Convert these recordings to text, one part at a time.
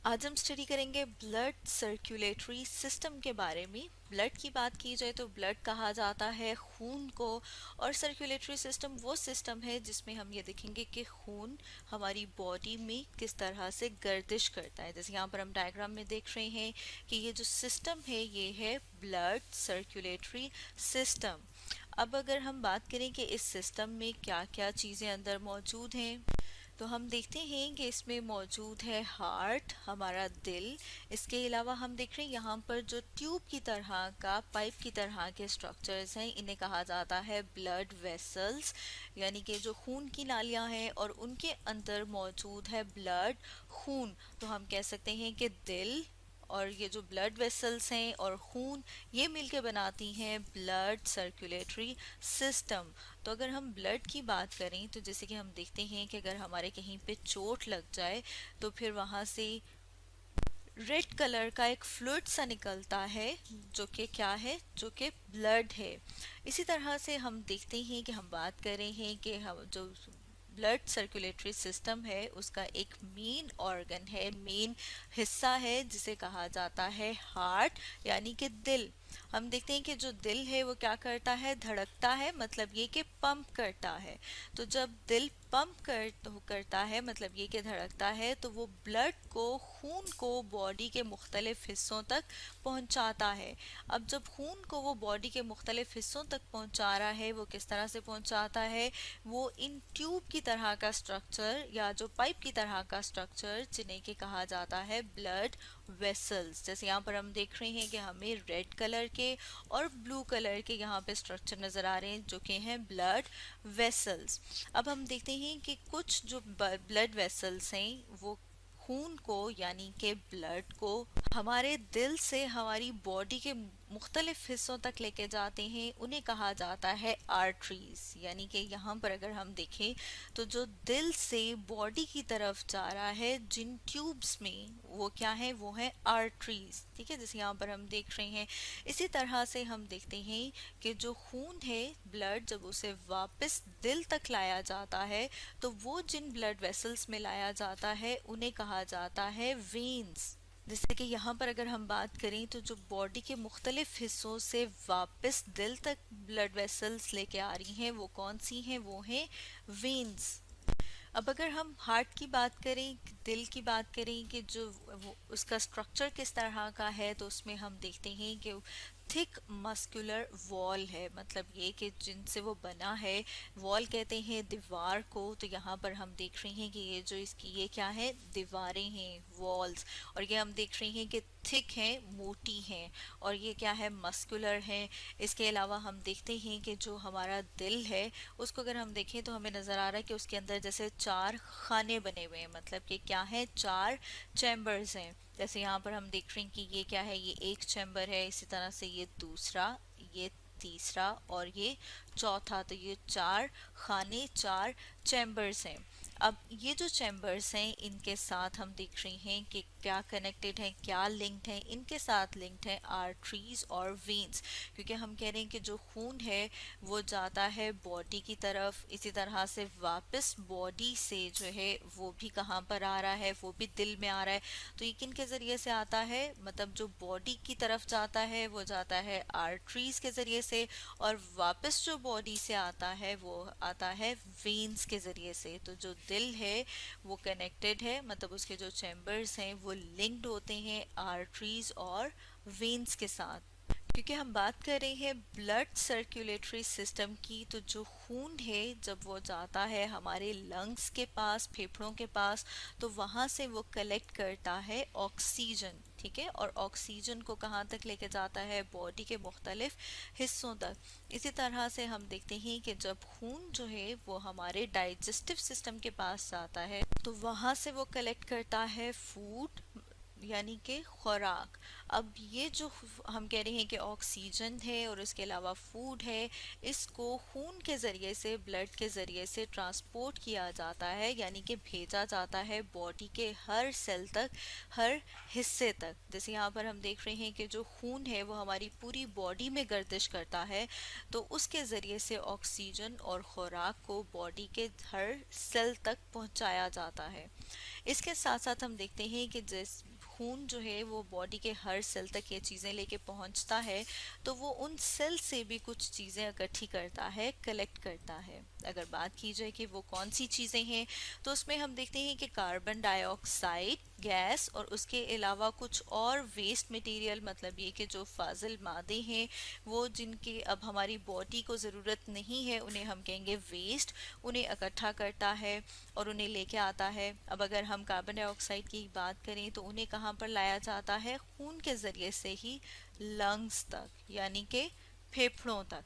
आज हम स्टडी करेंगे ब्लड सर्कुलेटरी सिस्टम के बारे में। ब्लड की बात की जाए तो ब्लड कहा जाता है खून को, और सर्कुलेटरी सिस्टम वो सिस्टम है जिसमें हम ये देखेंगे कि खून हमारी बॉडी में किस तरह से गर्दिश करता है। जैसे यहाँ पर हम डायग्राम में देख रहे हैं कि ये जो सिस्टम है ये है ब्लड सर्कुलेटरी सिस्टम। अब अगर हम बात करें कि इस सिस्टम में क्या क्या चीज़ें अंदर मौजूद हैं, तो हम देखते हैं कि इसमें मौजूद है हार्ट, हमारा दिल। इसके अलावा हम देख रहे हैं यहाँ पर जो ट्यूब की तरह का, पाइप की तरह के स्ट्रक्चर्स हैं, इन्हें कहा जाता है ब्लड वेसल्स, यानी कि जो खून की नालियाँ हैं और उनके अंदर मौजूद है ब्लड, खून। तो हम कह सकते हैं कि दिल और ये जो ब्लड वेसल्स हैं और खून, ये मिलके बनाती हैं ब्लड सर्कुलेटरी सिस्टम। तो अगर हम ब्लड की बात करें तो जैसे कि हम देखते हैं कि अगर हमारे कहीं पे चोट लग जाए तो फिर वहाँ से रेड कलर का एक फ्लूइड सा निकलता है, जो कि क्या है, जो कि ब्लड है। इसी तरह से हम देखते हैं कि हम बात कर रहे हैं कि हम जो ब्लड सर्कुलेटरी सिस्टम है उसका एक मेन ऑर्गन है, मेन हिस्सा है, जिसे कहा जाता है हार्ट, यानी कि दिल। हम देखते हैं कि जो दिल है वो क्या करता है, धड़कता है, मतलब ये कि पंप करता है। तो जब दिल पंप करता है, मतलब ये कि धड़कता है, तो वो ब्लड को, खून को बॉडी के मुख्तलिफ हिस्सों तक पहुंचाता है। अब जब खून को वो बॉडी के मुख्तलिफ हिस्सों तक पहुंचा रहा है, वो किस तरह से पहुंचाता है, वो इन ट्यूब की तरह का स्ट्रक्चर या जो पाइप की तरह का स्ट्रक्चर, जिन्हें के कहा जाता है ब्लड वेसल्स। जैसे यहाँ पर हम देख रहे हैं कि हमें रेड कलर के और ब्लू कलर के यहाँ पे स्ट्रक्चर नज़र आ रहे हैं, जो कि हैं ब्लड वेसल्स। अब हम देखते हैं कि कुछ जो ब्लड वेसल्स हैं वो खून को, यानी कि ब्लड को, हमारे दिल से हमारी बॉडी के मुख्तलिफ हिस्सों तक लेके जाते हैं। उन्हें कहा जाता है आर्टरीज। यानी कि यहाँ पर अगर हम देखें तो जो दिल से बॉडी की तरफ जा रहा है जिन ट्यूब्स में, वो क्या है, वो है आर्टरीज। ठीक है, जैसे यहाँ पर हम देख रहे हैं। इसी तरह से हम देखते हैं कि जो खून है, ब्लड, जब उसे वापस दिल तक लाया जाता है तो वो जिन ब्लड वेसल्स में लाया जाता है उन्हें कहा जाता है वेन्स। जैसे कि यहाँ पर अगर हम बात करें तो जो बॉडी के मुख्तलिफ हिस्सों से वापस दिल तक ब्लड वेसल्स लेके आ रही हैं, वो कौन सी हैं, वो हैं वेन्स। अब अगर हम हार्ट की बात करें, दिल की बात करें कि जो उसका स्ट्रक्चर किस तरह का है, तो उसमें हम देखते हैं कि थिक मस्कुलर वॉल है, मतलब ये कि जिनसे वो बना है। वॉल कहते हैं दीवार को। तो यहाँ पर हम देख रहे हैं कि ये जो इसकी, ये क्या है, दीवारें हैं, वॉल्स। और ये हम देख रहे हैं कि थिक हैं, मोटी हैं, और ये क्या है, मस्कुलर है। इसके अलावा हम देखते हैं कि जो हमारा दिल है उसको अगर हम देखें तो हमें नज़र आ रहा है कि उसके अंदर जैसे चार खाने बने हुए हैं, मतलब कि क्या है, चार चैम्बर्स हैं। जैसे यहाँ पर हम देख रहे हैं कि ये क्या है, ये एक चैम्बर है, इसी तरह से ये दूसरा, ये तीसरा और ये चौथा। तो ये चार खाने, चार चैम्बर्स हैं। अब ये जो चैम्बर्स हैं इनके साथ हम देख रहे हैं कि क्या कनेक्टेड है, क्या लिंक्ड है, इनके साथ लिंक्ड है आर्टरीज और वेन्स। क्योंकि हम कह रहे हैं कि जो खून है वो जाता है बॉडी की तरफ, इसी तरह से वापस बॉडी से जो है वो भी कहाँ पर आ रहा है, वो भी दिल में आ रहा है। तो ये किन के ज़रिए से आता है, मतलब जो बॉडी की तरफ जाता है वो जाता है आर्टरीज के ज़रिए से, और वापस जो बॉडी से आता है वो आता है वेन्स के ज़रिए से। तो जो दिल है वो कनेक्टेड है, मतलब उसके जो चैम्बर्स हैं वो लिंक्ड होते हैं आर्टरीज और वेन्स के साथ। क्योंकि हम बात कर रहे हैं ब्लड सर्कुलेटरी सिस्टम की, तो जो खून है जब वो जाता है हमारे लंग्स के पास, फेफड़ों के पास, तो वहाँ से वो कलेक्ट करता है ऑक्सीजन। ठीक है, और ऑक्सीजन को कहाँ तक लेके जाता है, बॉडी के मुख्तलिफ हिस्सों तक। इसी तरह से हम देखते हैं कि जब खून जो है वो हमारे डाइजेस्टिव सिस्टम के पास जाता है तो वहाँ से वो कलेक्ट करता है फूड, यानी कि खुराक। अब ये जो हम कह रहे हैं कि ऑक्सीजन है और इसके अलावा फूड है, इसको खून के ज़रिए से, ब्लड के ज़रिए से ट्रांसपोर्ट किया जाता है, यानी कि भेजा जाता है बॉडी के हर सेल तक, हर हिस्से तक। जैसे यहाँ पर हम देख रहे हैं कि जो खून है वो हमारी पूरी बॉडी में गर्दिश करता है, तो उसके ज़रिए से ऑक्सीजन और खुराक को बॉडी के हर सेल तक पहुँचाया जाता है। इसके साथ साथ हम देखते हैं कि जिस खून जो है वो बॉडी के हर सेल तक ये चीज़ें लेके पहुंचता है, तो वो उन सेल से भी कुछ चीज़ें इकट्ठी करता है, कलेक्ट करता है। अगर बात की जाए कि वो कौन सी चीज़ें हैं, तो उसमें हम देखते हैं कि कार्बन डाइऑक्साइड गैस और उसके अलावा कुछ और वेस्ट मटेरियल, मतलब ये कि जो फाजिल मादे हैं, वो जिनकी अब हमारी बॉडी को ज़रूरत नहीं है, उन्हें हम कहेंगे वेस्ट, उन्हें इकट्ठा करता है और उन्हें लेके आता है। अब अगर हम कार्बन डाइऑक्साइड की बात करें तो उन्हें कहाँ पर लाया जाता है? खून के ज़रिए से ही लंग्स तक, यानी कि फेफड़ों तक।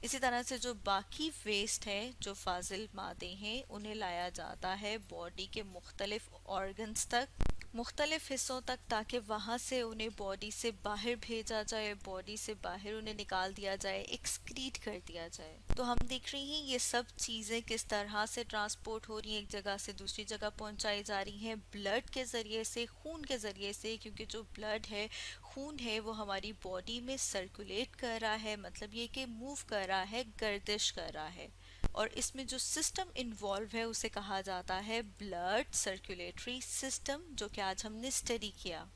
इसी तरह से जो बाकी वेस्ट है, जो फाजिल मादे हैं, उन्हें लाया जाता है बॉडी के मुख्तलिफ ऑर्गन्स तक, मुख्तलिफ हिस्सों तक, ताकि वहाँ से उन्हें बॉडी से बाहर भेजा जाए, बॉडी से बाहर उन्हें निकाल दिया जाए, एक्सक्रीट कर दिया जाए। तो हम देख रहे हैं ये सब चीज़ें किस तरह से ट्रांसपोर्ट हो रही हैं, एक जगह से दूसरी जगह पहुंचाई जा रही हैं ब्लड के ज़रिए से, खून के ज़रिए से, क्योंकि जो ब्लड है, खून है, वो हमारी बॉडी में सर्कुलेट कर रहा है, मतलब ये कि मूव कर रहा है, गर्दिश कर रहा है। और इसमें जो सिस्टम इन्वॉल्व है उसे कहा जाता है ब्लड सर्कुलेटरी सिस्टम, जो कि आज हमने स्टडी किया।